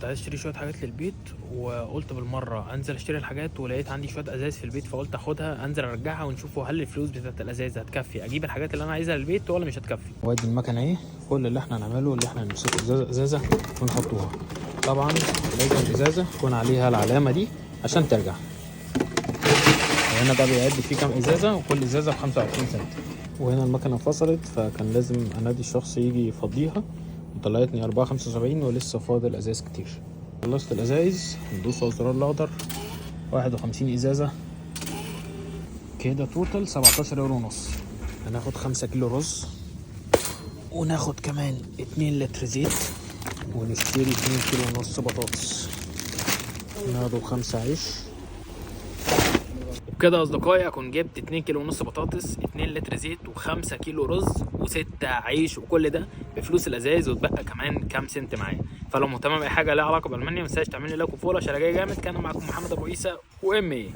كنت عايز اشتري شويه حاجات للبيت، وقلت بالمره انزل اشتري الحاجات، ولقيت عندي شويه ازايز في البيت، فقلت اخدها انزل ارجعها ونشوفوا هل الفلوس بتاعت الازايز هتكفي اجيب الحاجات اللي انا عايزها للبيت ولا مش هتكفي. وادي المكنه اهي، كل اللي احنا هنعمله اللي احنا نمسك ازازه ونحطوها. طبعا لازم الازازه يكون عليها العلامه دي عشان ترجع. وهنا ده بيعد فيه كام ازازه، وكل ازازه ب 25 سنت. وهنا المكنه فصلت، فكان لازم انادي الشخص يجي يفضيها، وطلعتني 4.75 ولسه فاضل ازايز كتير. خلصت الازايز، ندوس على الزرار الاخضر. 51 ازازه كده، توتال 17 يورو ونص. هناخد 5 كيلو رز، وناخد كمان 2 لتر زيت، ونشتري 2 كيلو ونص بطاطس، ناخد 5 عيش. وبكده يا اصدقائي اكون جبت 2 كيلو ونص بطاطس، 2 لتر زيت، و5 كيلو رز، و6 عيش، وكل ده بفلوس الازايز، واتبقى كمان كام سنت معايا. فلو مهتم باي حاجه ليها علاقه بالمانيا، ما تنساش تعمل لي لايك وفولو عشان جاي جامد. كان معاكم محمد ابو عيسى وام ايه.